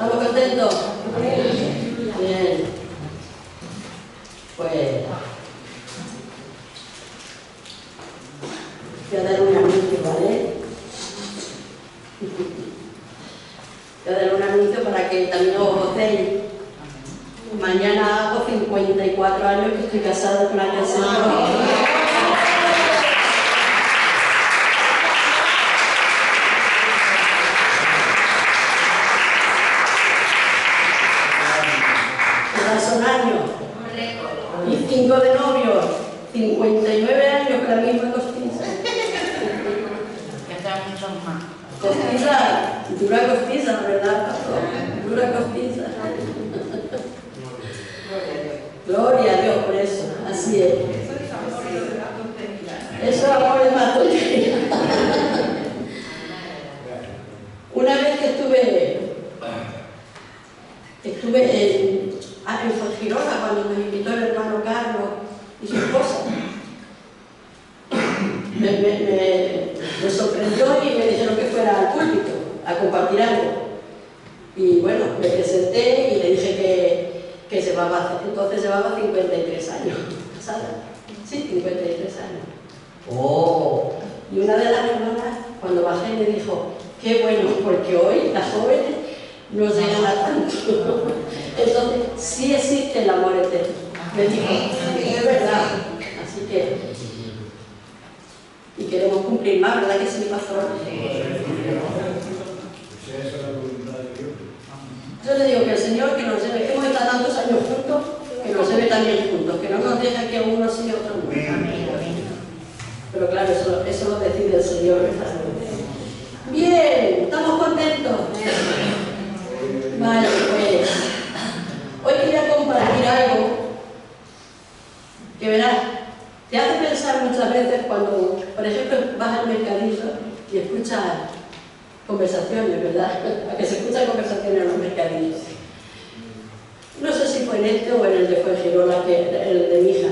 ¿Estamos contentos? Bien. Pues voy a dar un anuncio, ¿vale? Voy a dar un anuncio para que también os gocéis. Mañana hago 54 años que estoy casada con aquel señor. Son años. Y 5 de novio, 59 años con la misma costiza. Costiza, dura costiza, ¿verdad, pastor? Dura costiza. Gloria a Dios por eso, así es. Eso es amor de más tontería. Una vez que estuve en Girona cuando me invitó el hermano Carlos y su esposa. Me sorprendió y me dijeron que fuera al púlpito a compartir algo. Y bueno, me presenté y le dije que entonces llevaba 53 años. ¿Casada? Sí, 53 años. ¡Oh! Y una de las hermanas, cuando bajé, me dijo, qué bueno, porque hoy las jóvenes no llegan a tanto. Entonces, sí existe el amor eterno. Me dijo, es verdad. Así que, y queremos cumplir más, ¿verdad que sí, pastor? Yo le digo que el Señor que nos lleve, hemos estado tantos años juntos, que nos lleve también juntos, que no nos deje que uno sí y otro no. Pero claro, eso lo decide el Señor, ¿verdad? Bien, ¿estamos contentos? Vale, pues hoy quería compartir algo que verás, te hace pensar muchas veces cuando, por ejemplo, vas al mercadillo y escuchas conversaciones, ¿verdad? A que se escuchan conversaciones en los mercadillos. No sé si fue en este o en el de Fuengirola, el de mi hija.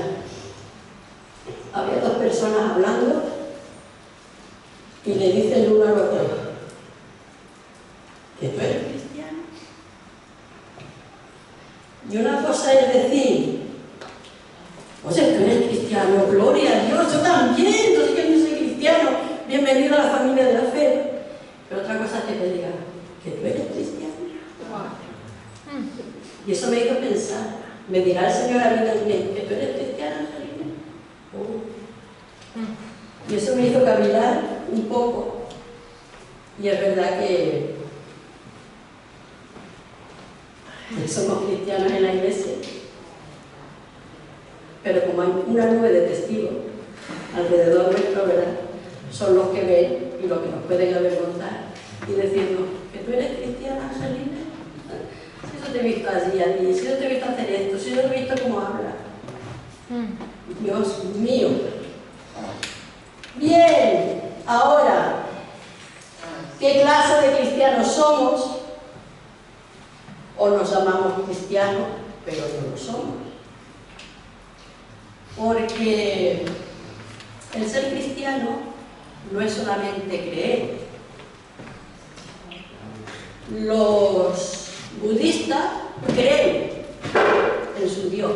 Había dos personas hablando y le dicen uno al otro, ¿que tú eres cristiano? Y una cosa es decir, oye, tú eres cristiano, gloria a Dios, yo también, yo sí que no soy cristiano, bienvenido a la familia de la fe. Pero otra cosa es que te digan, que tú eres cristiano. Y eso me hizo pensar, me dirá el Señor a mí también, que tú eres cristiano, Angelina. Y eso me hizo cavilar un poco. Y es verdad que somos cristianos en la iglesia, pero como hay una nube de testigos alrededor nuestro, ¿verdad? Son los que ven y los que nos pueden avergonzar y decirnos que tú eres cristiana, Angelina. Si yo te he visto allí, si yo te he visto hacer esto, si yo te he visto cómo habla. Dios mío. Bien, ahora, ¿qué clase de cristianos somos? O nos llamamos cristianos, pero no lo somos. Porque el ser cristiano no es solamente creer. Los budistas creen en su Dios,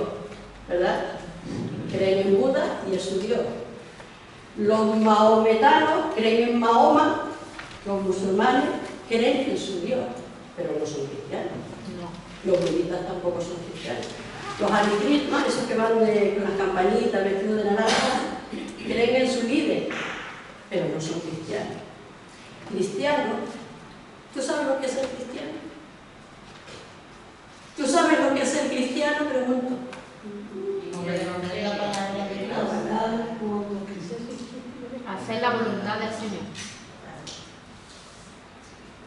¿verdad? Creen en Buda y en su Dios. Los mahometanos creen en Mahoma, los musulmanes creen en su Dios, pero no son cristianos. Los budistas tampoco son cristianos. Los Hare Krishna, esos que van con las campanitas vestidos de naranja, creen en su líder, pero no son cristianos. Cristianos, ¿tú sabes lo que es ser cristiano? ¿Tú sabes lo que es ser cristiano? Pregunto. Hacer la voluntad del Señor.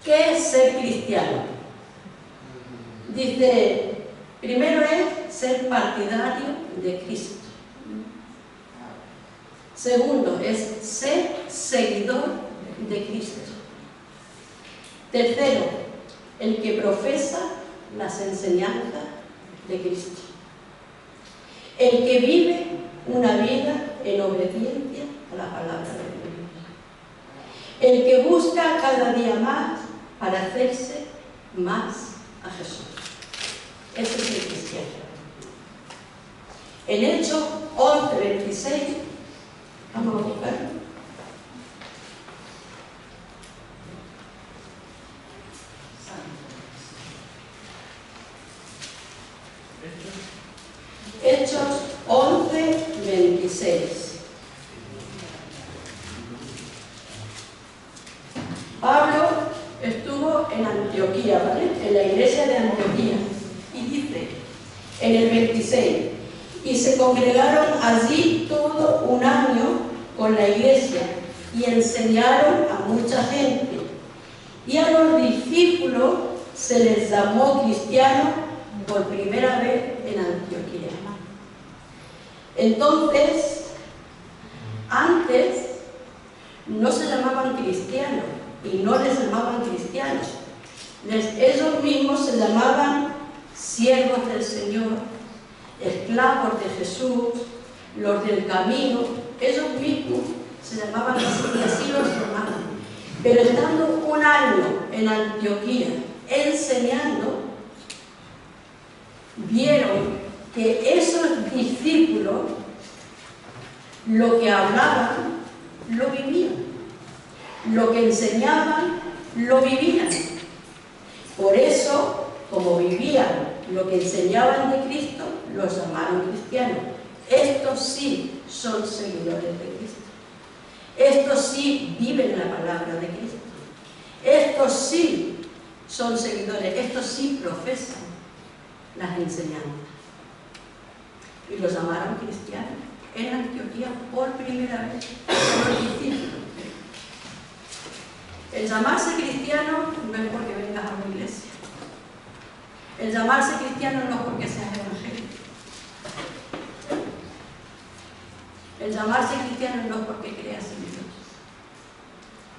¿Qué es ser cristiano? Dice, primero es ser partidario de Cristo. Segundo es ser seguidor de Cristo. Tercero, el que profesa las enseñanzas de Cristo. El que vive una vida en obediencia a la palabra de Dios. El que busca cada día más para hacerse más a Jesús. Ese es el cristiano. En Hechos 11:26, vamos a buscarlo. Hechos 11:26. Pablo estuvo en Antioquía, ¿vale? En la iglesia de Antioquía. Y dice, en el 26, y se congregaron allí todo un año con la iglesia y enseñaron a mucha gente. Y a los discípulos se les llamó cristianos por primera vez en Antioquía. Entonces, antes no se llamaban cristianos y no les llamaban cristianos. Ellos mismos se llamaban siervos del Señor, esclavos de Jesús, los del camino. Ellos mismos se llamaban así y así los llamaban. Pero estando un año en Antioquía enseñando, vieron que esos discípulos lo que hablaban lo vivían, lo que enseñaban lo vivían. Por eso, como vivían lo que enseñaban de Cristo, los llamaron cristianos. Estos sí son seguidores de Cristo. Estos sí viven la palabra de Cristo. Estos sí son seguidores. Estos sí profesan las enseñanzas. Y los llamaron cristianos en Antioquía por primera vez a los discípulos. El llamarse cristiano no es porque vengas a una iglesia. El llamarse cristiano no es porque seas evangélico. El llamarse cristiano no es porque creas en Dios.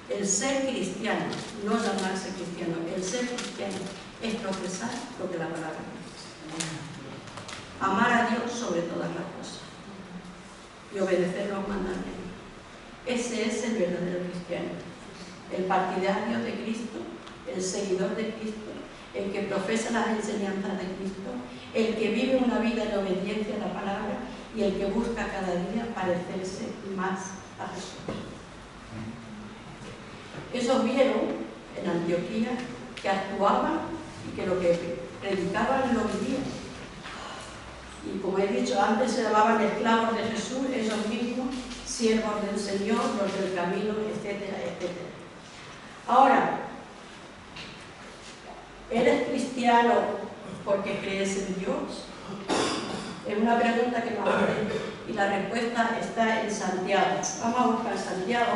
El ser cristiano, no llamarse cristiano, el ser cristiano es profesar lo que la palabra dice. Amar a Dios sobre todas las cosas y obedecer los mandamientos. Ese es el verdadero cristiano. El partidario de Cristo, el seguidor de Cristo, el que profesa las enseñanzas de Cristo, el que vive una vida en obediencia a la palabra y el que busca cada día parecerse más a Jesús. Ellos vieron en Antioquía que actuaban y que lo que predicaban lo vivían. Y como he dicho antes, se llamaban esclavos de Jesús, ellos mismos, siervos del Señor, los del camino, etcétera, etcétera. Ahora, ¿eres cristiano porque crees en Dios? Es una pregunta que nos hacen y la respuesta está en Santiago. Vamos a buscar Santiago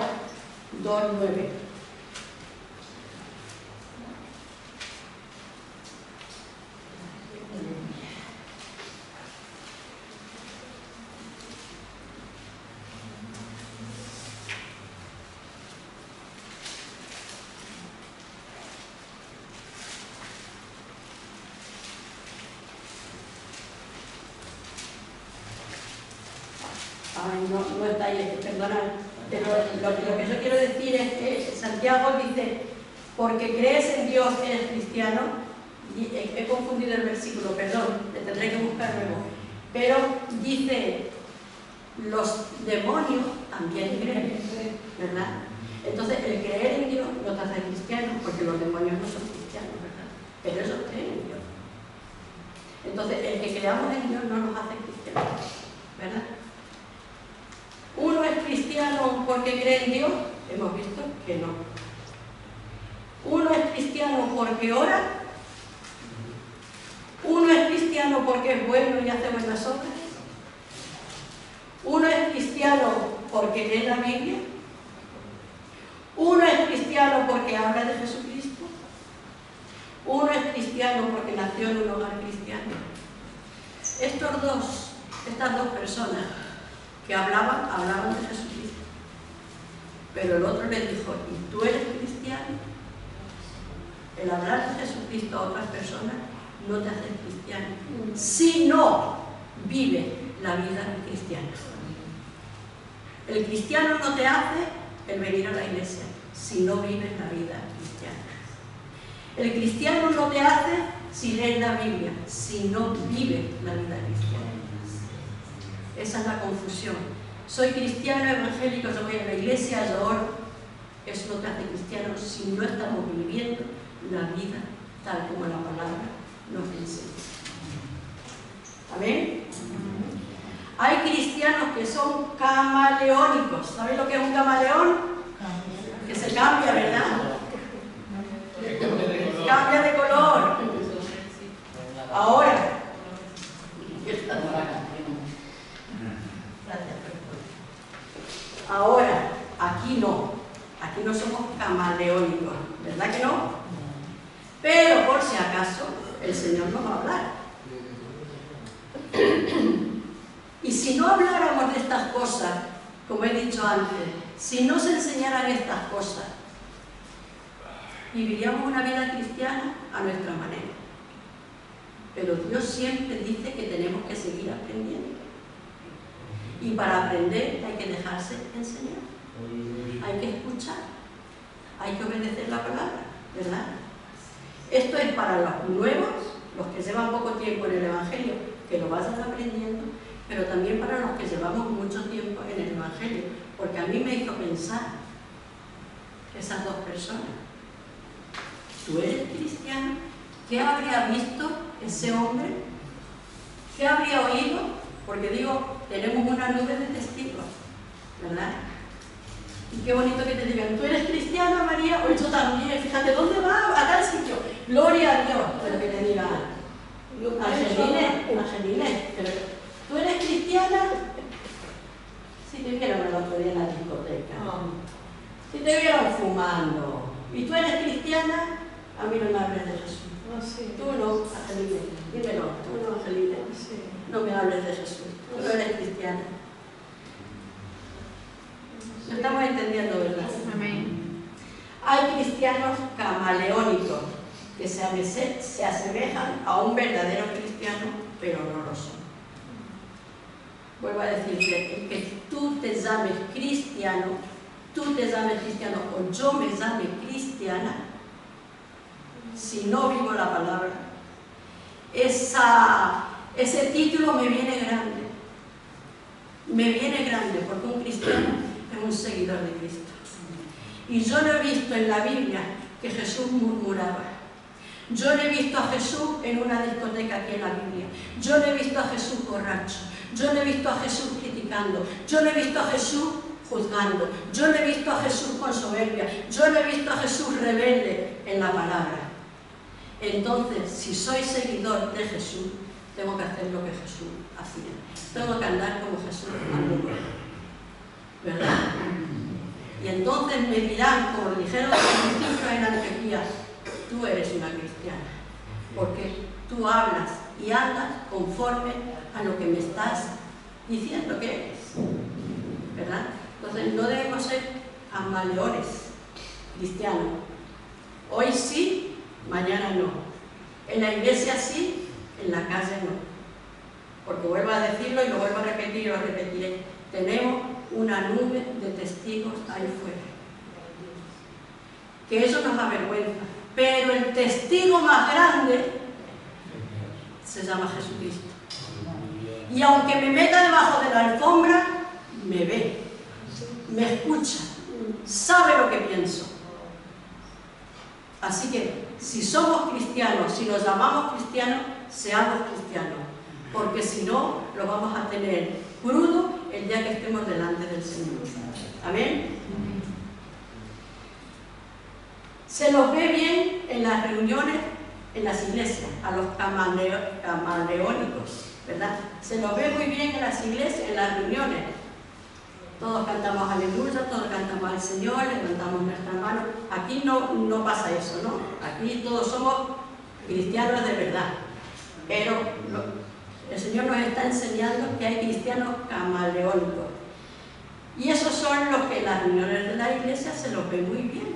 2:9. No está ahí, perdonad, pero lo que yo quiero decir es que Santiago dice, porque crees en Dios eres cristiano, y he confundido el versículo, perdón, le tendré que buscar luego, pero dice, los demonios también creen, ¿verdad? Entonces el creer en Dios no te hace cristiano, porque los demonios no son cristianos, ¿verdad? Pero ellos creen en Dios. Entonces el que creamos en Dios no nos hace cristianos, ¿verdad? ¿Uno es cristiano porque cree en Dios? Hemos visto que no. ¿Uno es cristiano porque ora? ¿Uno es cristiano porque es bueno y hace buenas obras? ¿Uno es cristiano porque lee la Biblia? ¿Uno es cristiano porque habla de Jesucristo? ¿Uno es cristiano porque nació en un hogar cristiano? Estas dos personas que hablaban de Jesucristo. Pero el otro le dijo, ¿y tú eres cristiano? El hablar de Jesucristo a otras personas no te hace cristiano, si no vives la vida cristiana. El cristiano no te hace el venir a la iglesia, si no vives la vida cristiana. El cristiano no te hace si lees la Biblia, si no vives la vida cristiana. Esa es la confusión. Soy cristiano, evangélico, yo voy a la iglesia, yo oro. Eso no te hace cristiano si no estamos viviendo la vida tal como la palabra nos enseña. ¿Amén? Hay cristianos que son camaleónicos. ¿Sabéis lo que es un camaleón? Que se cambia, ¿verdad? Cambia de color. Ahora. Ahora, aquí no somos camaleónicos, ¿verdad que no? Pero por si acaso, el Señor nos va a hablar. Y si no habláramos de estas cosas, como he dicho antes, si no se enseñaran estas cosas, viviríamos una vida cristiana a nuestra manera. Pero Dios siempre dice que tenemos que seguir aprendiendo. Y para aprender hay que dejarse enseñar. Hay que escuchar. Hay que obedecer la palabra, ¿verdad? Esto es para los nuevos, los que llevan poco tiempo en el Evangelio, que lo vayan aprendiendo, pero también para los que llevamos mucho tiempo en el Evangelio, porque a mí me hizo pensar esas dos personas. ¿Tú eres cristiano? ¿Qué habría visto ese hombre? ¿Qué habría oído? Porque digo, tenemos una nube de testigos, ¿verdad? Y qué bonito que te digan, ¿tú eres cristiana, María? O yo también, fíjate, ¿dónde va? A tal sitio. Gloria a Dios, pero que te digan, Angeline, pero ¿tú eres cristiana? Si te vieron el otro día en la discoteca, si te vieron fumando, y tú eres cristiana, a mí no me hables de Jesús. Tú no, Angeline, dímelo, tú no, Angeline, no me hables de Jesús, tú no eres cristiana. Lo estamos entendiendo, ¿verdad? Amén. Hay cristianos camaleónicos que se asemejan a un verdadero cristiano, pero no lo son. Vuelvo a decirte, el que tú te llames cristiano o yo me llame cristiana, si no vivo la palabra, ese título me viene grande. Me viene grande porque un cristiano es un seguidor de Cristo. Y yo no he visto en la Biblia que Jesús murmuraba. Yo no he visto a Jesús en una discoteca aquí en la Biblia. Yo no he visto a Jesús borracho. Yo no he visto a Jesús criticando. Yo no he visto a Jesús juzgando. Yo no he visto a Jesús con soberbia. Yo no he visto a Jesús rebelde en la palabra. Entonces, si soy seguidor de Jesús, tengo que hacer lo que Jesús hacía. Tengo que andar como Jesús andó, ¿verdad? Y entonces me dirán, como dijeron los discípulos en Antioquía, tú eres una cristiana, porque tú hablas y andas conforme a lo que me estás diciendo que eres, ¿verdad? Entonces no debemos ser camaleones cristianos. Hoy sí, mañana no. En la iglesia sí, en la calle no. Porque vuelvo a decirlo y lo vuelvo a repetir y lo repetiré. Tenemos una nube de testigos ahí fuera. Que eso nos avergüenza. Pero el testigo más grande se llama Jesucristo. Y aunque me meta debajo de la alfombra, me ve, me escucha, sabe lo que pienso. Así que, si somos cristianos, si nos llamamos cristianos, seamos cristianos. Porque si no, lo vamos a tener crudo el día que estemos delante del Señor. ¿Amén? Se los ve bien en las reuniones, en las iglesias, a los camaleónicos, ¿verdad? Se los ve muy bien en las iglesias, en las reuniones. Todos cantamos aleluya, todos cantamos al Señor, levantamos nuestras manos. Aquí no pasa eso, ¿no? Aquí todos somos cristianos de verdad. Pero el Señor nos está enseñando que hay cristianos camaleónicos. Y esos son los que en las reuniones de la iglesia se los ve muy bien,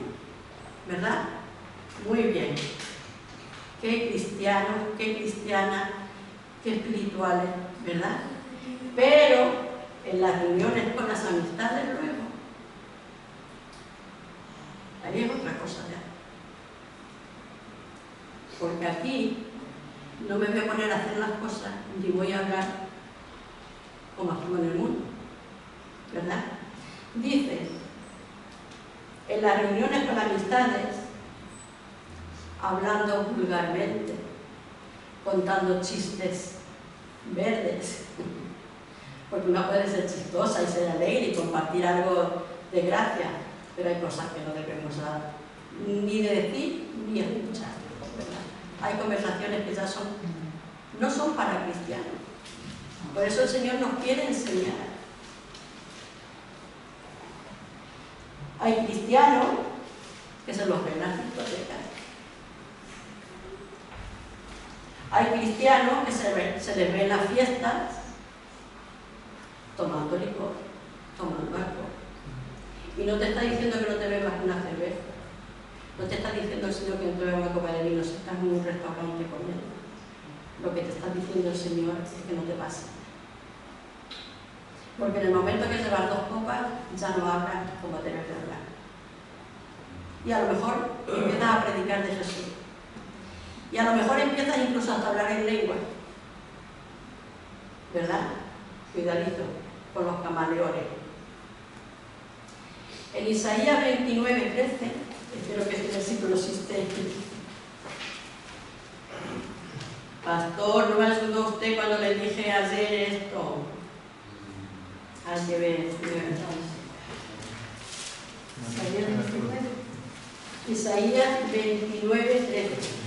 ¿verdad? Muy bien. Qué cristianos, qué cristianas, qué espirituales, ¿verdad? Pero en las reuniones con las amistades luego, ahí es otra cosa ya. Porque aquí no me voy a poner a hacer las cosas ni voy a hablar como actúo en el mundo, ¿verdad? Dice, en las reuniones con amistades, hablando vulgarmente, contando chistes verdes, porque uno puede ser chistosa y ser alegre y compartir algo de gracia, pero hay cosas que no debemos dar ni de decir ni escuchar, ¿verdad? Hay conversaciones que ya no son para cristianos. Por eso el Señor nos quiere enseñar. Hay cristianos que se los ven en las discotecas. Hay cristianos que se les ve en las fiestas tomando licor, tomando alcohol. Y no te está diciendo que no te bebas una cerveza. No te está diciendo el Señor que no te bebas una copa de vino si estás en un restaurante comiendo. Lo que te está diciendo el Señor es que no te pases. Porque en el momento que llevas 2 copas, ya no hablas como tienes que hablar. Y a lo mejor empiezas a predicar de Jesús. Y a lo mejor empiezas incluso hasta a hablar en lengua. ¿Verdad? Cuidadito con los camaleones. En Isaías 29:13, espero que este versículo existe. Pastor, no me ayudó usted cuando le dije ayer esto. Hay que ver. Isaías 29:13.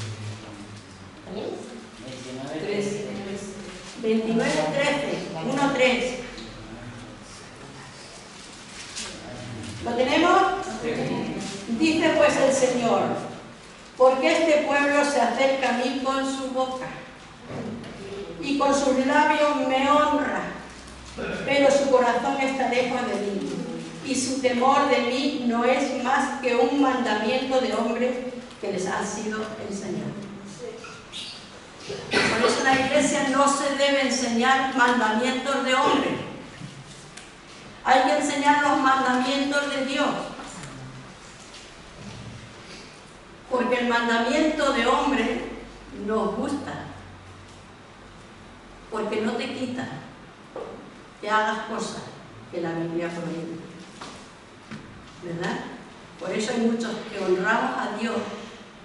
29:13, 1:3. ¿Lo tenemos? Dice pues el Señor, porque este pueblo se acerca a mí con su boca y con sus labios me honra, pero su corazón está lejos de mí y su temor de mí no es más que un mandamiento de hombres que les ha sido enseñado. Por eso en la iglesia no se debe enseñar mandamientos de hombres. Hay que enseñar los mandamientos de Dios. Porque el mandamiento de hombre nos gusta. Porque no te quita que hagas cosas que la Biblia prohíbe. ¿Verdad? Por eso hay muchos que honramos a Dios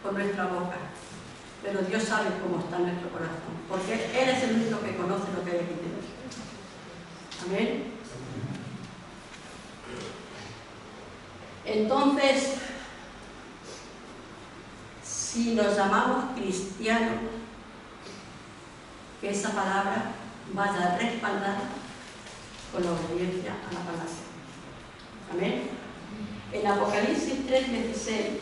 con nuestra boca. Pero Dios sabe cómo está nuestro corazón. Porque Él es el único que conoce lo que hay aquí dentro. Amén. Entonces, si nos llamamos cristianos, que esa palabra vaya respaldada con la obediencia a la palabra. Amén. En Apocalipsis 3:16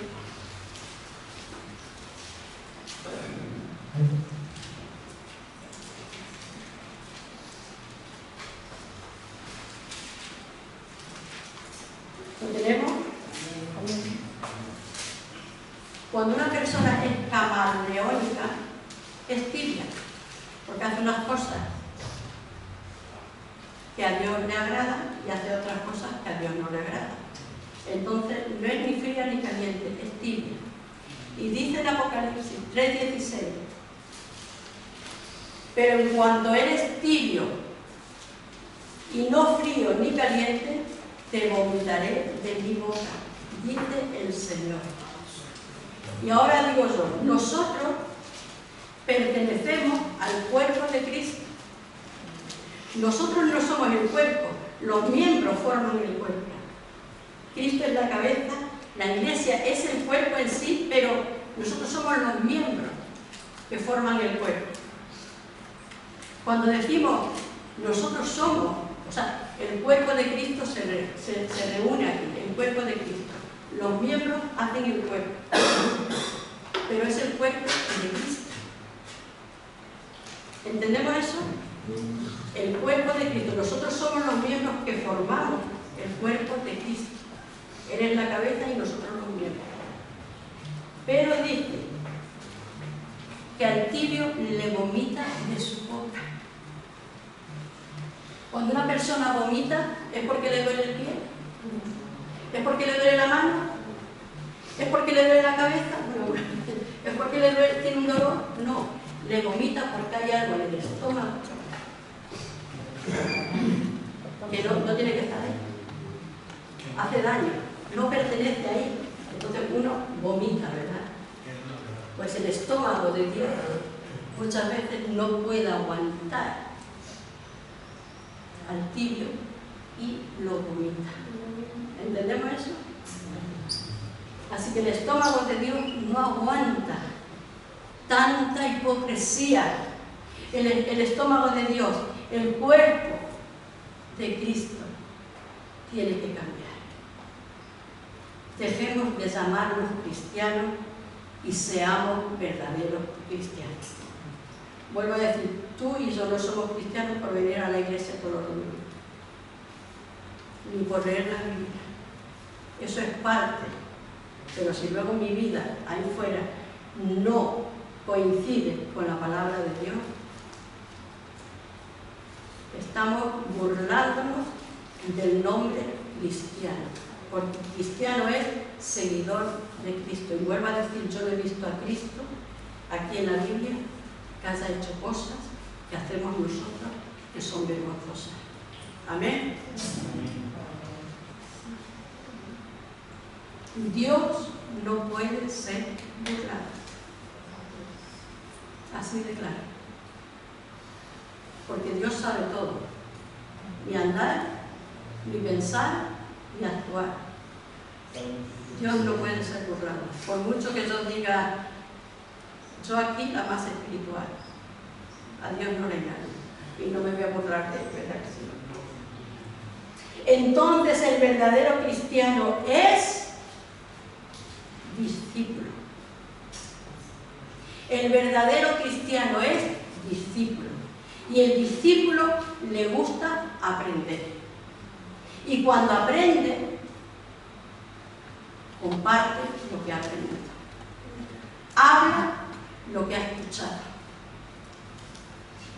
¿lo tenemos? Cuando una persona es camaleónica, es tibia, porque hace unas cosas que a Dios le agrada y hace otras cosas que a Dios no le agrada. Entonces no es ni fría ni caliente, es tibia. Y dice en Apocalipsis 3:16, pero en cuanto eres tibio y no frío ni caliente, te vomitaré de mi boca, dice el Señor. Y ahora digo yo, nosotros pertenecemos al cuerpo de Cristo. Nosotros no somos el cuerpo, los miembros forman el cuerpo. Cristo es la cabeza, la iglesia es el cuerpo en sí, pero nosotros somos los miembros que forman el cuerpo. Cuando decimos nosotros somos, o sea, el cuerpo de Cristo se reúne aquí, el cuerpo de Cristo. Los miembros hacen el cuerpo, pero es el cuerpo de Cristo. ¿Entendemos eso? El cuerpo de Cristo. Nosotros somos los miembros que formamos el cuerpo de Cristo. Él es la cabeza y nosotros los miembros. Pero dice que al tibio le vomita de su boca. Cuando una persona vomita, ¿es porque le duele el pie? ¿Es porque le duele la mano? ¿Es porque le duele la cabeza? No. ¿Es porque tiene un dolor? No. le vomita porque hay algo en el estómago que no tiene que estar ahí. Hace daño, no pertenece ahí. Entonces uno vomita, ¿verdad? Pues el estómago de Dios muchas veces no puede aguantar al tibio y lo vomita. ¿Entendemos eso? Así que el estómago de Dios no aguanta tanta hipocresía. El estómago de Dios, el cuerpo de Cristo, tiene que cambiar. Dejemos de llamarnos cristianos y seamos verdaderos cristianos. Vuelvo a decir, tú y yo no somos cristianos por venir a la iglesia todos los domingos, ni por leer la Biblia. Eso es parte. Pero si luego mi vida ahí fuera no coincide con la palabra de Dios, estamos burlándonos del nombre cristiano. Porque cristiano es seguidor de Cristo. Y vuelvo a decir, yo no he visto a Cristo aquí en la Biblia que haya hecho cosas que hacemos nosotros que son vergonzosas. Amén. Dios no puede ser burlado. Así de claro. Porque Dios sabe todo. Ni andar, ni pensar, ni actuar. Dios no puede ser burlado. Por mucho que yo diga, yo aquí la más espiritual, a Dios no le engaño. Y no me voy a burlar de él, ¿verdad que sí? Entonces el verdadero cristiano es discípulo. El verdadero cristiano es discípulo. Y el discípulo le gusta aprender. Y cuando aprende, comparte lo que ha aprendido. Habla lo que ha escuchado.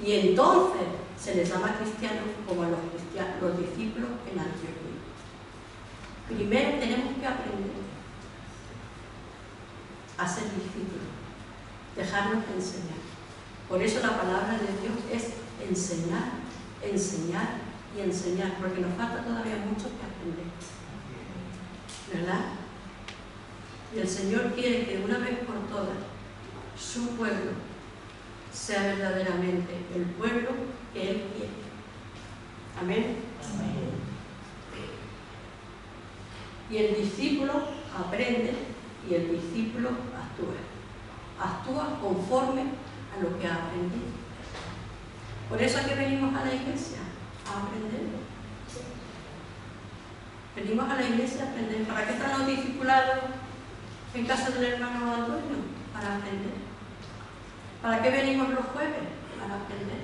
Y entonces se les llama cristianos como a los discípulos en Antioquía. Primero tenemos que aprender a ser discípulos, dejarnos enseñar. Por eso la palabra de Dios es enseñar, enseñar y enseñar, porque nos falta todavía mucho que aprender, ¿verdad? Y el Señor quiere que una vez por todas su pueblo sea verdaderamente el pueblo que Él quiere. Amén. Amén. Y el discípulo aprende y el discípulo actúa. Actúa conforme a lo que ha aprendido. Por eso es que venimos a la iglesia, a aprender. Venimos a la iglesia a aprender. ¿Para qué están los discipulados en casa del hermano Antonio? Para aprender. ¿Para qué venimos los jueves? Para aprender.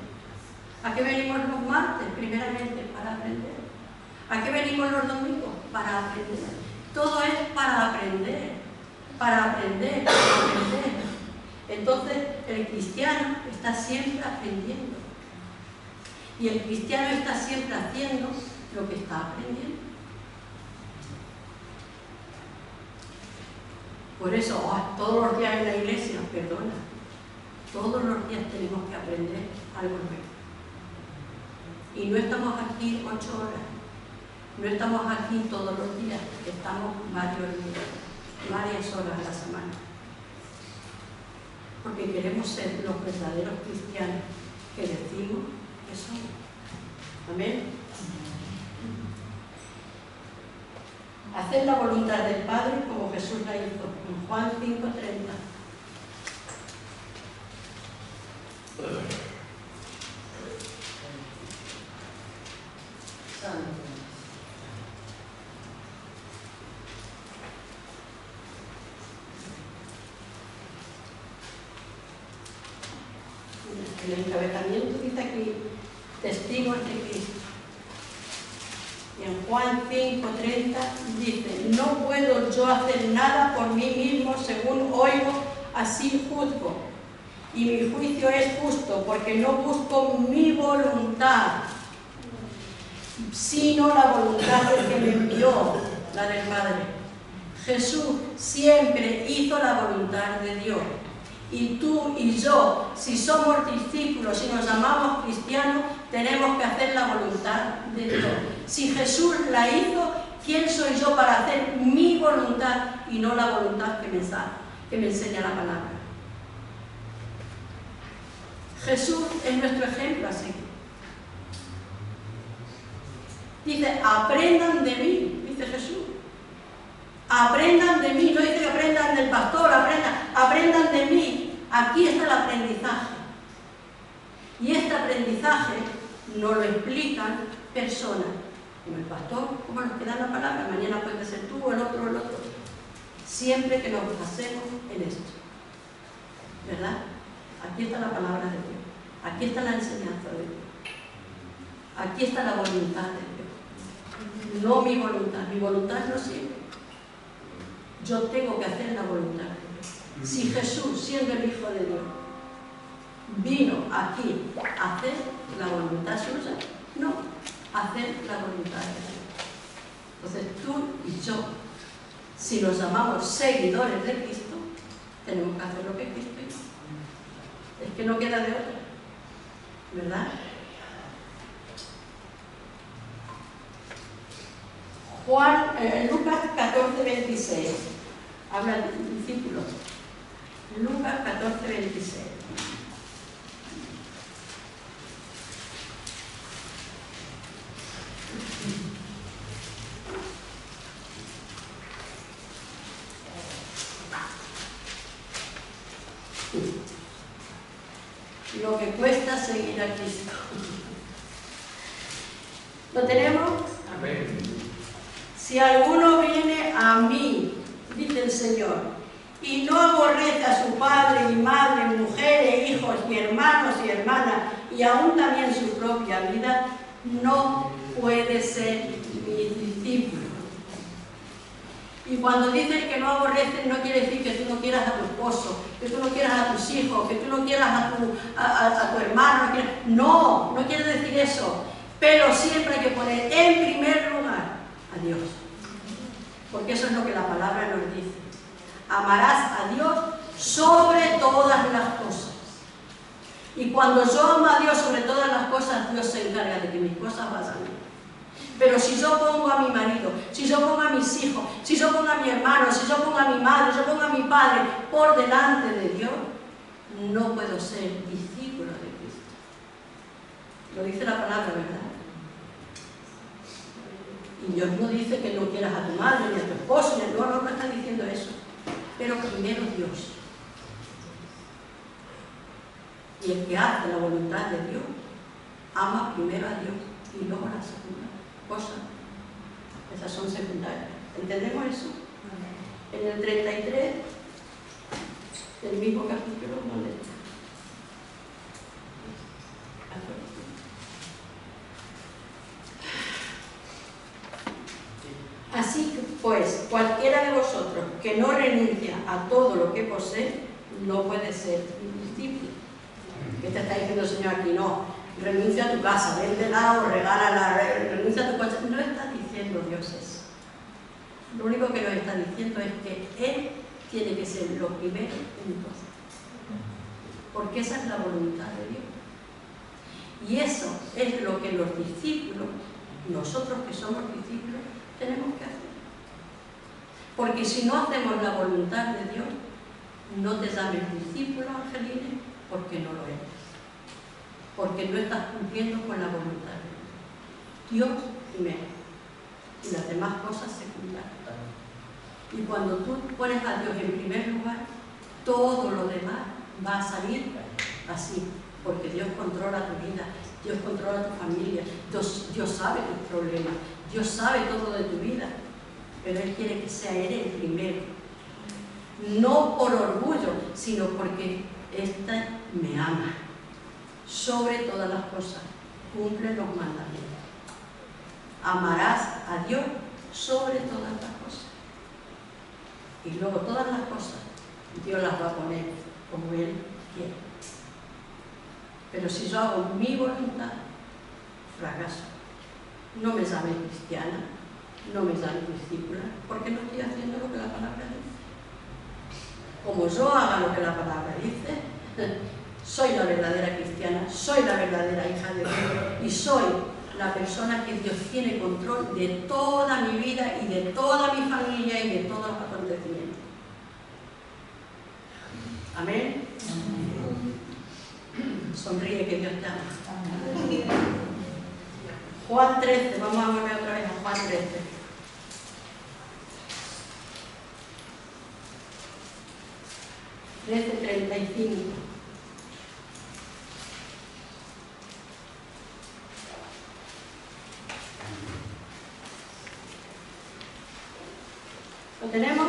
¿A qué venimos los martes? Primeramente, para aprender. ¿A qué venimos los domingos? Para aprender. Todo es para aprender. Para aprender, para aprender. Entonces, el cristiano está siempre aprendiendo. Y el cristiano está siempre haciendo lo que está aprendiendo. Por eso, todos los días en la iglesia, perdona, todos los días tenemos que aprender algo nuevo. Y no estamos aquí 8 horas, no estamos aquí todos los días, estamos varias horas a la semana. Porque queremos ser los verdaderos cristianos que decimos que somos. Amén. Hacer la voluntad del Padre como Jesús la hizo en Juan 5:30. El encabezamiento dice aquí, testigos de Cristo. Y en Juan 5:30 dice, no puedo yo hacer nada por mí mismo, según oigo, así juzgo. Y mi juicio es justo, porque no busco mi voluntad, sino la voluntad del que me envió, la del Padre. Jesús siempre hizo la voluntad de Dios. Y tú y yo, si somos discípulos, si nos llamamos cristianos, tenemos que hacer la voluntad de Dios. Si Jesús la hizo, ¿quién soy yo para hacer mi voluntad y no la voluntad que me enseña la palabra? Jesús es nuestro ejemplo así. Dice, aprendan de mí, dice Jesús. Aprendan de mí, no dice que aprendan del pastor, aprendan de mí. Aquí está el aprendizaje. Y este aprendizaje nos lo explican personas, como el pastor, como los que dan la palabra. Mañana puede ser tú, el otro, el otro. Siempre que nos basemos en esto. ¿Verdad? Aquí está la palabra de Dios. Aquí está la enseñanza de Dios. Aquí está la voluntad de Dios. No mi voluntad. Mi voluntad no sirve. Yo tengo que hacer la voluntad de Dios. Si Jesús, siendo el Hijo de Dios, vino aquí a hacer la voluntad suya, no, a hacer la voluntad de Dios. Entonces tú y yo, si nos llamamos seguidores de Cristo, tenemos que hacer lo que Cristo hizo. Es que no queda de otra, ¿verdad? Lucas 14, 26. Habla el discípulo. Lucas 14, 26. Lo que cuesta seguir a Cristo. ¿Lo tenemos? Amén. Si alguno viene a mí, dice el Señor, y no aborrece a su padre y madre, mujeres, hijos y hermanos y hermanas, y aún también su propia vida, no puede ser mi discípulo. Y cuando dice que no aborrece, no quiere decir que tú no quieras a tu esposo, que tú no quieras a tus hijos, que tú no quieras a tu hermano. No quiere decir eso. Pero siempre hay que poner en primer lugar a Dios. Porque eso es lo que la palabra nos dice. Amarás a Dios sobre todas las cosas. Y cuando yo amo a Dios sobre todas las cosas, Dios se encarga de que mis cosas vayan bien. Pero si yo pongo a mi marido, si yo pongo a mis hijos, si yo pongo a mi hermano, si yo pongo a mi madre, si yo pongo a mi padre por delante de Dios, no puedo ser discípulo de Cristo. Lo dice la palabra, ¿verdad? Y Dios no dice que no quieras a tu madre, ni a tu esposo, ni a tu hermano, no está diciendo eso. Pero primero Dios. Y el que hace la voluntad de Dios, ama primero a Dios y luego a la segunda cosa. Esas son secundarias. ¿Entendemos eso? En el 33 del mismo capítulo, ¿dónde está? Así que, pues, cualquiera de vosotros que no renuncia a todo lo que posee, no puede ser mi discípulo. ¿Qué te está diciendo el Señor aquí? No, renuncia a tu casa, véndela o regálala, renuncia a tu coche. No está diciendo Dios eso. Lo único que nos está diciendo es que Él tiene que ser lo primero en todo. Porque esa es la voluntad de Dios. Y eso es lo que los discípulos, nosotros que somos discípulos, tenemos que hacer. Porque si no hacemos la voluntad de Dios, no te llames discípulo, Angelina, porque no lo eres. Porque no estás cumpliendo con la voluntad de Dios. Dios primero. Y las demás cosas secundarias. Y cuando tú pones a Dios en primer lugar, todo lo demás va a salir así. Porque Dios controla tu vida, Dios controla tu familia, Dios sabe tus problemas, Dios sabe todo de tu vida, pero Él quiere que sea Él el primero. No por orgullo, sino porque ésta me ama. Sobre todas las cosas, cumple los mandamientos. Amarás a Dios sobre todas las cosas. Y luego todas las cosas, Dios las va a poner como Él quiere. Pero si yo hago mi voluntad, fracaso. No me llame cristiana, no me llame discípula, porque no estoy haciendo lo que la palabra dice. como yo haga lo que la palabra dice, soy la verdadera cristiana, soy la verdadera hija de Dios y soy la persona que Dios tiene control de toda mi vida y de toda mi familia y de todos los acontecimientos. Amén. Sonríe, que Dios te ama. Juan 13, vamos a volver otra vez a Juan 13. Desde 35. ¿Lo tenemos?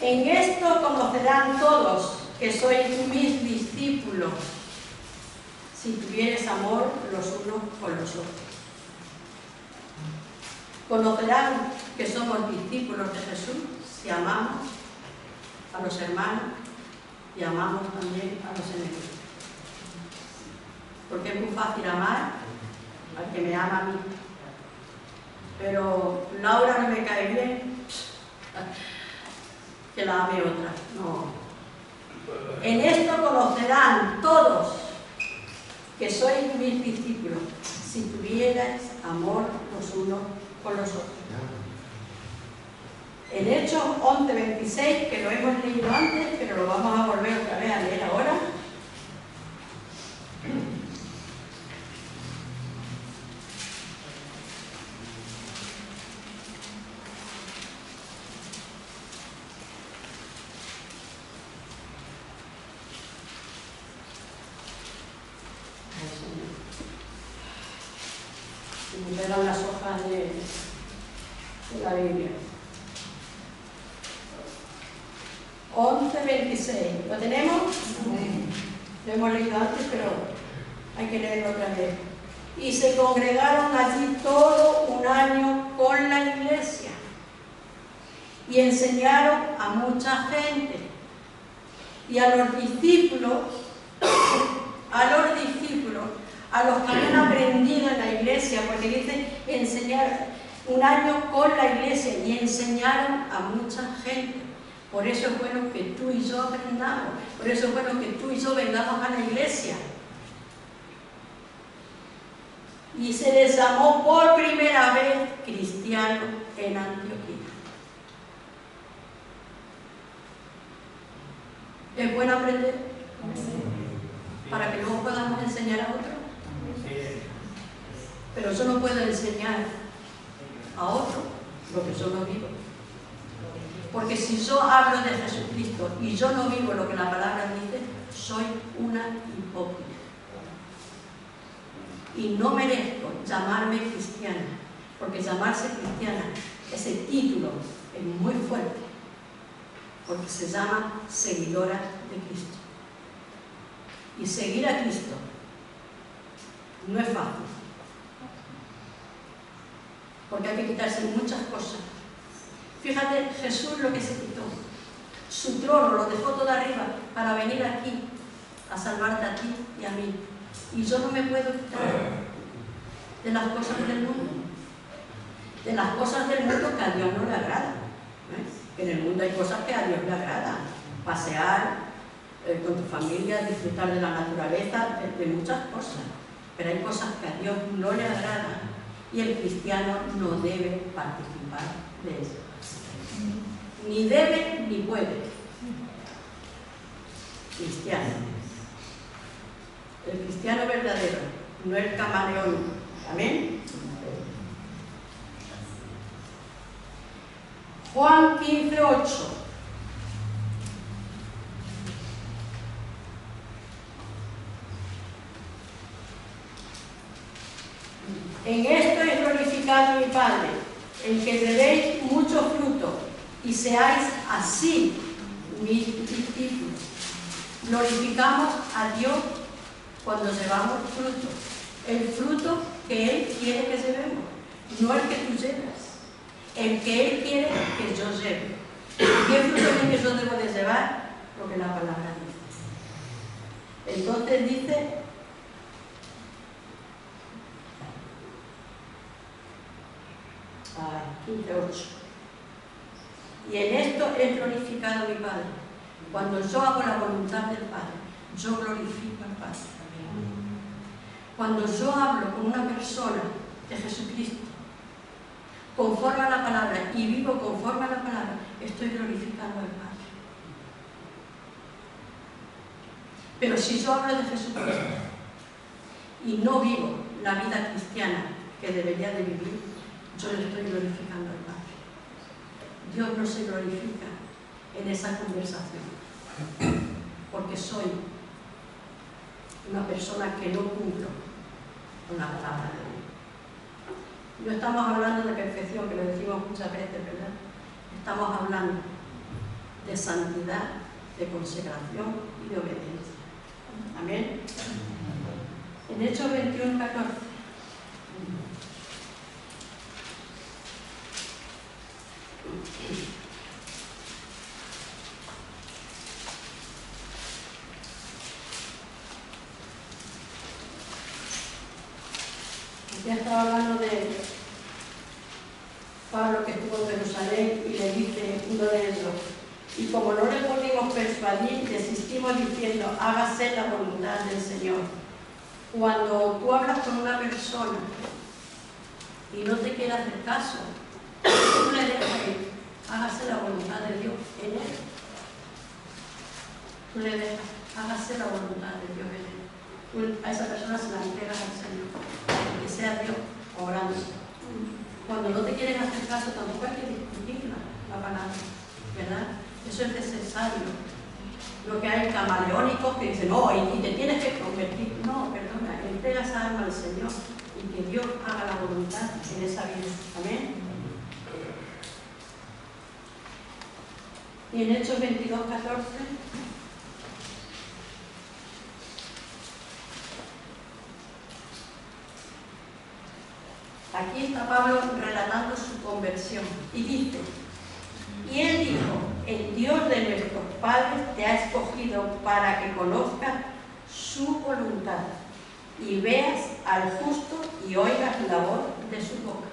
En esto conocerán todos que sois mis discípulos, si tuvieres amor los unos con los otros. Conocerán que somos discípulos de Jesús si amamos a los hermanos y amamos también a los enemigos. Porque es muy fácil amar al que me ama a mí. Pero Laura no me cae bien, que la ame otra. No. En esto conocerán todos que sois mis discípulos, si tuvierais amor los unos con los otros. En Hechos 11:26, que lo hemos leído antes, pero lo vamos a volver otra vez a leer ahora. Me pegan las hojas de la Biblia. 11:26. ¿Lo tenemos? Lo hemos leído antes, pero hay que leerlo otra vez. Y se congregaron allí todo un año con la iglesia y enseñaron a mucha gente. Y a los discípulos, a los que habían aprendido en la iglesia, porque dice enseñar un año con la iglesia y enseñaron a mucha gente. Por eso es bueno que tú y yo aprendamos, por eso es bueno que tú y yo vengamos a la iglesia. Y se les llamó por primera vez cristianos en Antioquía. ¿Es bueno aprender? Para que luego podamos enseñar a otros. Pero yo no puedo enseñar a otro lo que yo no vivo. Porque si yo hablo de Jesucristo y yo no vivo lo que la palabra dice, soy una hipócrita. Y no merezco llamarme cristiana, porque llamarse cristiana, ese título es muy fuerte, porque se llama seguidora de Cristo. Y seguir a Cristo no es fácil, porque hay que quitarse muchas cosas. Fíjate, Jesús lo que se quitó, su trono lo dejó todo arriba para venir aquí a salvarte a ti y a mí. Y yo no me puedo quitar de las cosas del mundo, de las cosas del mundo que a Dios no le agrada. En el mundo hay cosas que a Dios le agradan, pasear con tu familia, disfrutar de la naturaleza, de muchas cosas. Pero hay cosas que a Dios no le agradan y el cristiano no debe participar de eso. Ni debe ni puede. Cristiano. El cristiano verdadero, no el camaleón. Amén. Juan 15:8. En esto es glorificado mi Padre, en que deis mucho fruto y seáis así mis discípulos. Glorificamos a Dios cuando llevamos fruto, el fruto que Él quiere que llevemos, no el que tú llevas, el que Él quiere que yo lleve. ¿Qué fruto es el que yo debo de llevar? Lo que la palabra dice. Entonces dice, Y en esto he glorificado a mi Padre. Cuando yo hago la voluntad del Padre, yo glorifico al Padre. Cuando yo hablo con una persona de Jesucristo, conforme a la palabra, y vivo conforme a la palabra, estoy glorificando al Padre. Pero si yo hablo de Jesucristo y no vivo la vida cristiana que debería de vivir, yo le estoy glorificando al Padre. Dios no se glorifica en esa conversación, porque soy una persona que no cumplo con la palabra de Dios. No estamos hablando de perfección, que lo decimos muchas veces, ¿verdad? Estamos hablando de santidad, de consagración y de obediencia. Amén. En Hechos 21, 14. Ya estaba hablando de Pablo, que estuvo en Jerusalén, y le dice uno de ellos: y como no le pudimos persuadir, desistimos diciendo: hágase la voluntad del Señor. Cuando tú hablas con una persona y no te quiere hacer caso, tú le dejas que hágase la voluntad de Dios en él. Tú le dejas, hágase la voluntad de Dios en él. Tú a esa persona se la entregas al Señor, que sea Dios obrando. Cuando no te quieren hacer caso, tampoco hay que discutirla, la palabra, ¿verdad? Eso es necesario. Lo que hay camaleónicos que dicen: no, y te tienes que convertir. No, perdona, entrega esa alma al Señor y que Dios haga la voluntad en esa vida. Amén. Y en Hechos 22, 14. Aquí está Pablo relatando su conversión y dice: y él dijo: el Dios de nuestros padres te ha escogido para que conozcas su voluntad y veas al justo y oigas la voz de su boca.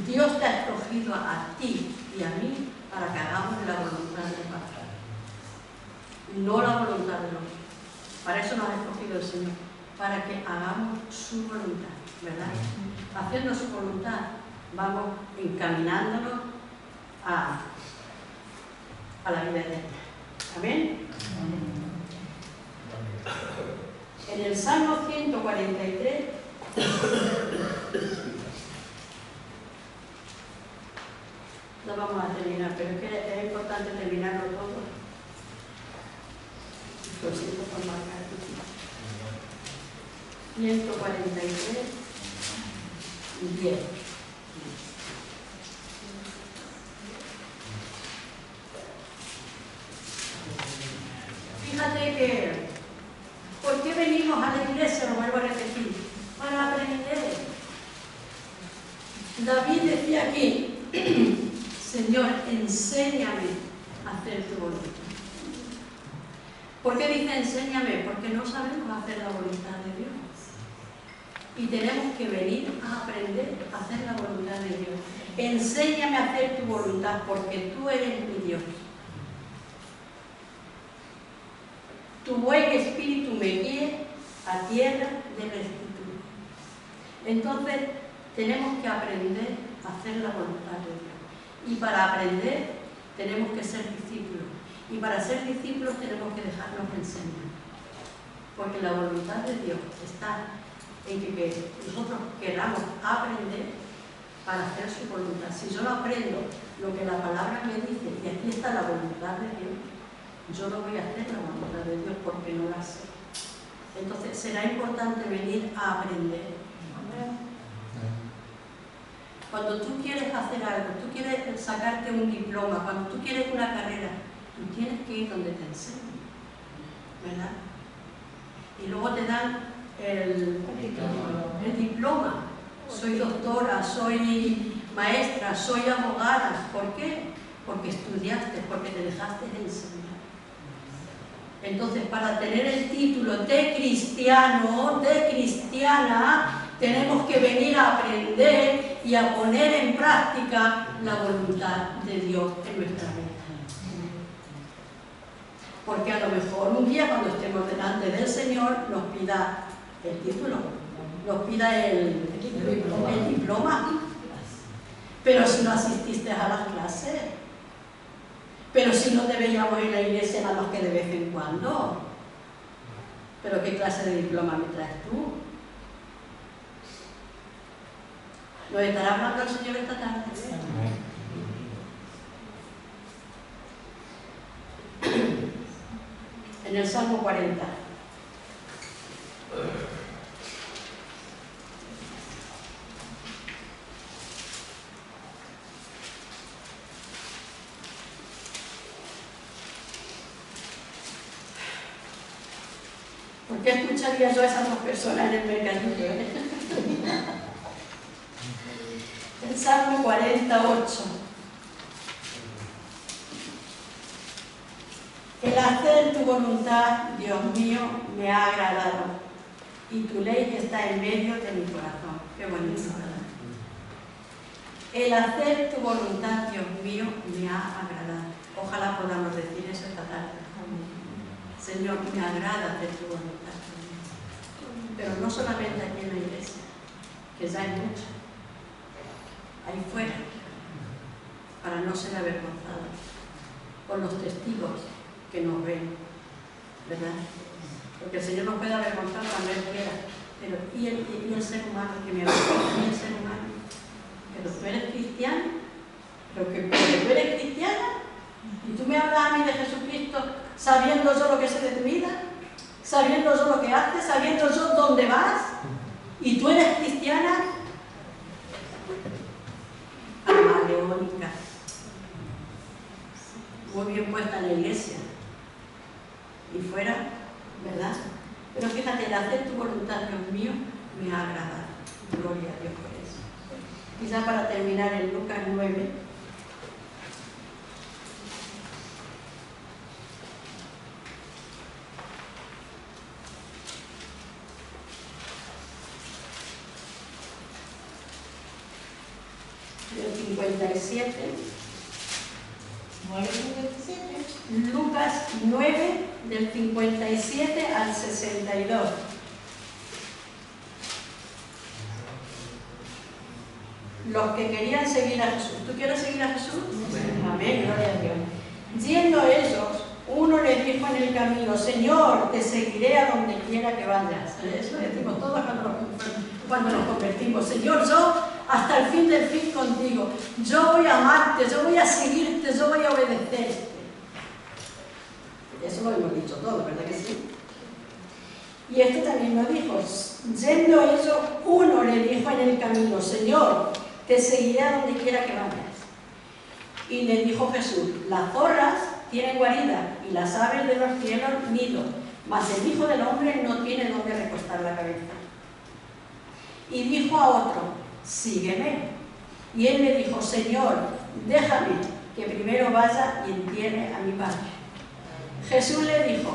Dios te ha escogido a ti y a mí para que hagamos la voluntad del Padre, no la voluntad del hombre. Para eso nos ha escogido el Señor, para que hagamos su voluntad, ¿verdad? Haciendo su voluntad, vamos encaminándonos a la vida eterna. Amén. En el Salmo 143, no vamos a terminar, pero es que es importante terminarlo todo. Lo siento por marcar. 143, 10. Fíjate que, ¿por qué venimos a la iglesia? Lo vuelvo a repetir: para aprender. David decía aquí: Señor, enséñame a hacer tu voluntad. ¿Por qué dice enséñame? Porque no sabemos hacer la voluntad de Dios. Y tenemos que venir a aprender a hacer la voluntad de Dios. Enséñame a hacer tu voluntad, porque tú eres mi Dios. Tu buen espíritu me guíe a tierra de rectitud. Entonces, tenemos que aprender a hacer la voluntad de Dios. Y para aprender, tenemos que ser discípulos. Y para ser discípulos, tenemos que dejarnos enseñar. Porque la voluntad de Dios está en que nosotros queramos aprender para hacer su voluntad. Si yo no aprendo lo que la palabra me dice, y aquí está la voluntad de Dios, yo no voy a hacer la voluntad de Dios porque no la sé. Entonces será importante venir a aprender. Cuando tú quieres hacer algo, tú quieres sacarte un diploma, cuando tú quieres una carrera, tú tienes que ir donde te enseñen, ¿verdad? Y luego te dan el diploma. Soy doctora, soy maestra, soy abogada. ¿Por qué? Porque estudiaste, porque te dejaste de enseñar. Entonces, para tener el título de cristiano, de cristiana, tenemos que venir a aprender y a poner en práctica la voluntad de Dios en nuestra vida. Porque a lo mejor un día cuando estemos delante del Señor nos pida el título, nos pida el diploma. Pero si no asististe a las clases, pero si no te veíamos en la iglesia nada más que de vez en cuando, pero ¿qué clase de diploma me traes tú? ¿Nos estará hablando el Señor esta tarde? En el Salmo 40. ¿Por qué escucharía yo a esas dos personas en el mercadillo? El Salmo 48. El hacer tu voluntad, Dios mío, me ha agradado, y tu ley está en medio de mi corazón. Qué bonito, ¿verdad? El hacer tu voluntad, Dios mío, me ha agradado. Ojalá podamos decir eso esta tarde. Señor, me agrada hacer tu voluntad. Pero no solamente aquí en la iglesia, que ya hay mucho. Ahí fuera, para no ser avergonzados, con los testigos que nos ven, ¿verdad? Porque el Señor nos puede avergonzar cuando Él quiera, pero ¿y el ser humano que me avergüenza? ¿Y el ser humano? Pero tú eres cristiano, pero tú eres cristiana, y tú me hablas a mí de Jesucristo sabiendo yo lo que sé de tu vida, sabiendo yo lo que haces, sabiendo yo dónde vas, y tú eres cristiana. Camaleónica, muy bien puesta en la iglesia y fuera, ¿verdad? Pero fíjate, el hacer tu voluntad, Dios mío, me ha agradado. Gloria a Dios por eso. Quizá para terminar en Lucas 9. Del 57. Lucas 9, del 57 al 62. Los que querían seguir a Jesús. ¿Tú quieres seguir a Jesús? Amén, gloria a Dios. Yendo ellos, uno les dijo en el camino: Señor, te seguiré a donde quiera que vayas. Eso decimos todos cuando nos convertimos. Señor, yo hasta el fin del fin contigo. Yo voy a amarte, yo voy a seguirte, yo voy a obedecerte. Eso lo hemos dicho todos, ¿verdad que sí? Y este también lo dijo. Yendo ellos, uno le dijo en el camino: Señor, te seguiré a donde quiera que vayas. Y le dijo Jesús: las zorras tienen guarida y las aves de los cielos nido, mas el Hijo del Hombre no tiene donde recostar la cabeza. Y dijo a otro: sígueme. Y él le dijo: Señor, déjame que primero vaya y entierre a mi padre. Jesús le dijo: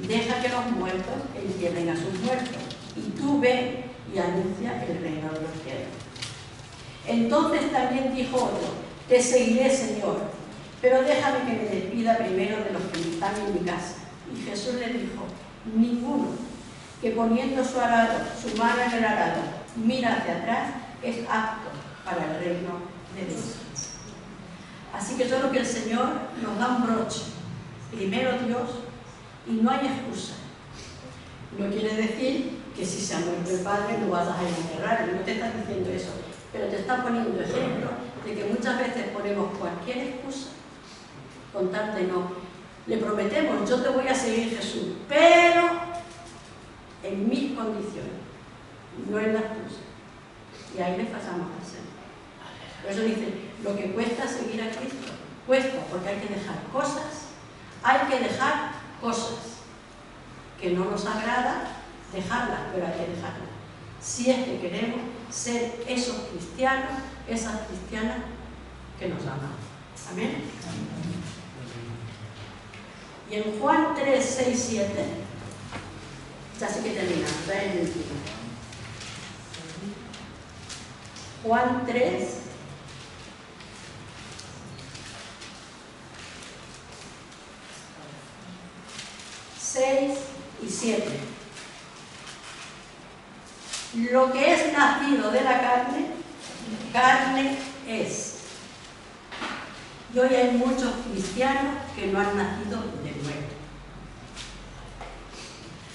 deja que los muertos entierren a sus muertos, y tú ve y anuncia el reino de los cielos. Entonces también dijo otro: te seguiré, Señor, pero déjame que me despida primero de los que están en mi casa. Y Jesús le dijo: ninguno que poniendo su mano en el arado mira hacia atrás es apto para el reino de Dios. Así que solo que el Señor nos da un broche. Primero Dios, y no hay excusa. No quiere decir que si se ha muerto el padre no vas a ir a enterrar, no te está diciendo eso, pero te está poniendo ejemplo de que muchas veces ponemos cualquier excusa con tal de no. Le prometemos: yo te voy a seguir, Jesús, pero en mis condiciones, no en las tuyas. Y ahí le pasamos al Señor. Por eso dice: lo que cuesta seguir a Cristo, cuesta, porque hay que dejar cosas que no nos agrada, dejarlas, pero hay que dejarlas. Si es que queremos ser esos cristianos, esas cristianas que nos aman. Amén. Y en Juan 3, 6, 7, ya sí que terminamos, ya es el último. Juan 3, y 7. Lo que es nacido de la carne, carne es. Y hoy hay muchos cristianos que no han nacido de nuevo.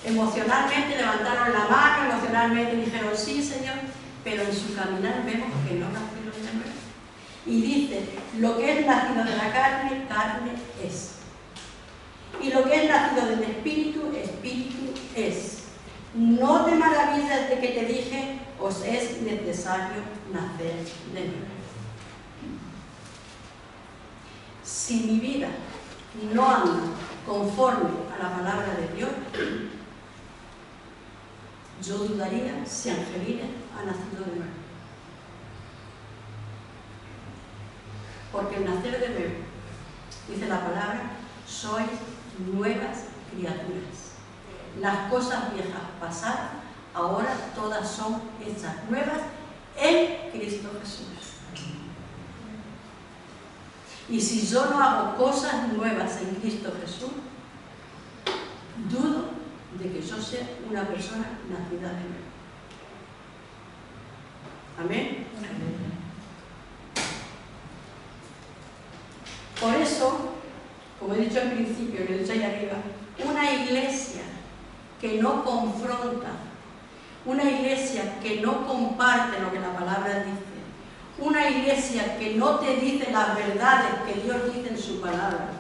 Emocionalmente levantaron la mano, emocionalmente dijeron sí, Señor, pero en su caminar vemos que no nacieron de nuevo. Y dice, lo que es nacido de la carne, carne es. Y lo que es nacido del Espíritu, Espíritu es. No te maravilles de que te dije, os es necesario nacer de nuevo. Si mi vida no anda conforme a la palabra de Dios, yo dudaría si Angelina ha nacido de nuevo. Porque el nacer de nuevo, dice la palabra, sois nuevas criaturas. Las cosas viejas pasadas, ahora todas son hechas nuevas en Cristo Jesús. Y si yo no hago cosas nuevas en Cristo Jesús, dudo de que yo sea una persona nacida de nuevo. Amén. Por eso, como he dicho al principio, lo he dicho ahí arriba, una iglesia que no confronta, una iglesia que no comparte lo que la palabra dice, una iglesia que no te dice las verdades que Dios dice en su palabra,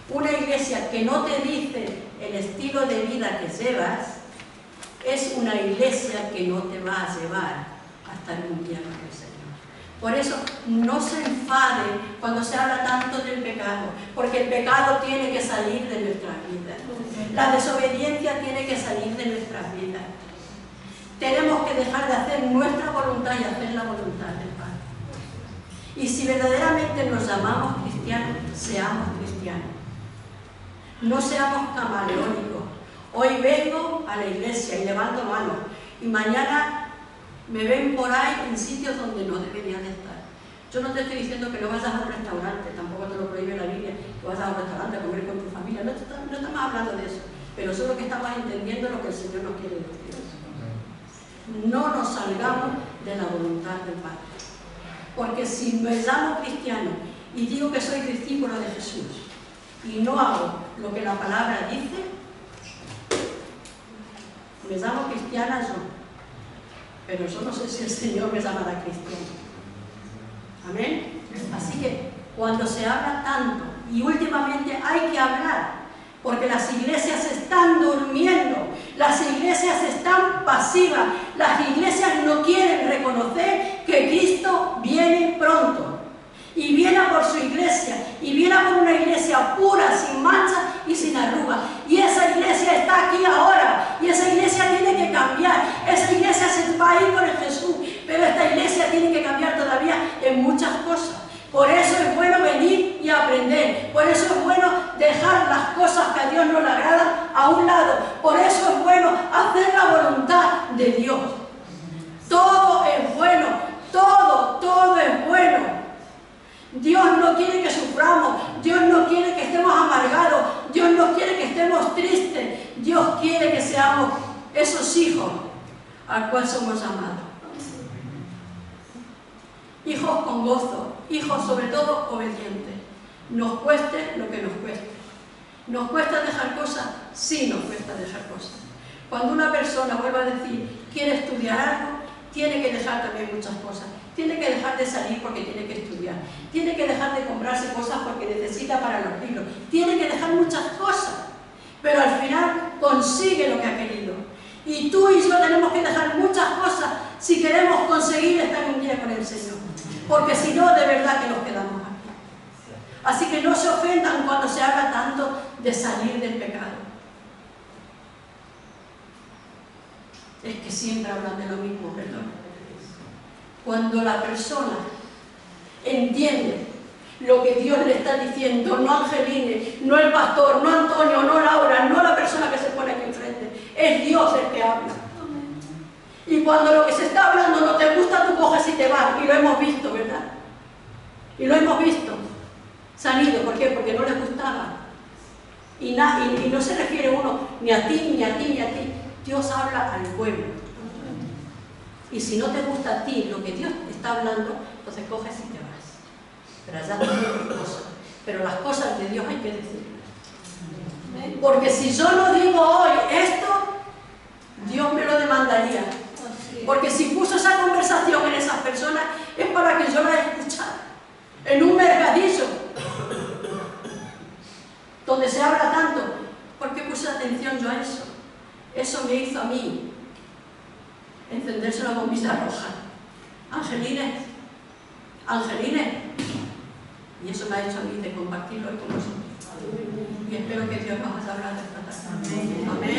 una iglesia que no te dice el estilo de vida que llevas, es una iglesia que no te va a llevar hasta algún día con el Señor. Por eso, no se enfade cuando se habla tanto del pecado, porque el pecado tiene que salir de nuestras vidas. La desobediencia tiene que salir de nuestras vidas. Tenemos que dejar de hacer nuestra voluntad y hacer la voluntad del Padre. Y si verdaderamente nos llamamos cristianos, seamos cristianos. No seamos camaleónicos. Hoy vengo a la iglesia y levanto manos, y mañana me ven por ahí en sitios donde no debería de estar. Yo no te estoy diciendo que no vayas a un restaurante, tampoco te lo prohíbe la Biblia, que vas a un restaurante a comer con tu familia, no estamos hablando de eso, pero solo que estamos entendiendo lo que el Señor nos quiere decir. No nos salgamos de la voluntad del Padre. Porque si me llamo cristiano y digo que soy discípulo de Jesús y no hago lo que la palabra dice, me llamo cristiana yo, pero yo no sé si el Señor me llamará cristiano. Amén. Así que cuando se habla tanto, y últimamente hay que hablar, porque las iglesias están durmiendo, las iglesias están pasivas, las iglesias no quieren reconocer que Cristo viene pronto. Y viene a por su iglesia, y viene a por una iglesia pura, sin mancha y sin arruga. Y esa iglesia está aquí ahora, y esa iglesia tiene que cambiar. Esa iglesia se va a ir con el Jesús, pero esta iglesia tiene que cambiar todavía en muchas cosas. Por eso es bueno venir y aprender. Por eso es bueno dejar las cosas que a Dios no le agradan a un lado. Por eso es bueno hacer la voluntad de Dios. Todo es bueno, todo es bueno. Dios no quiere que suframos, Dios no quiere que estemos amargados, Dios no quiere que estemos tristes, Dios quiere que seamos esos hijos al cual somos llamados. Hijos con gozo, hijos sobre todo obedientes. Nos cueste lo que nos cueste. ¿Nos cuesta dejar cosas? Sí, nos cuesta dejar cosas. Cuando una persona, vuelvo a decir, quiere estudiar algo, tiene que dejar también muchas cosas. Tiene que dejar de salir porque tiene que estudiar. Tiene que dejar de comprarse cosas porque necesita para los libros. Tiene que dejar muchas cosas. Pero al final consigue lo que ha querido. Y tú y yo tenemos que dejar muchas cosas si queremos conseguir estar un día con el Señor. Porque si no, de verdad que nos quedamos aquí. Así que no se ofendan cuando se habla tanto de salir del pecado. Es que siempre hablan de lo mismo, perdón. Cuando la persona entiende lo que Dios le está diciendo, no Angeline, no el pastor, no Antonio, no Laura, no la persona que se pone aquí enfrente, es Dios el que habla. Y cuando lo que se está hablando no te gusta, tú coges y te vas. Y lo hemos visto, ¿verdad? Y lo hemos visto. Se han ido. ¿Por qué? Porque no les gustaba. Y no se refiere uno ni a ti, ni a ti, ni a ti. Dios habla al pueblo. Y si no te gusta a ti lo que Dios está hablando, entonces coges y te vas. Pero allá no hay otras cosas. Pero las cosas de Dios hay que decirlas. Porque si yo no digo hoy esto, Dios me lo demandaría. Porque si puso esa conversación en esas personas, es para que yo la escuchara. En un mercadillo, donde se habla tanto. ¿Por qué puse atención yo a eso? Eso me hizo a mí encenderse una bombilla roja. Angelines, Angelines. Y eso me ha hecho a mí de compartirlo hoy con vosotros. Y espero que Dios nos haya hablado esta tarde. Amén.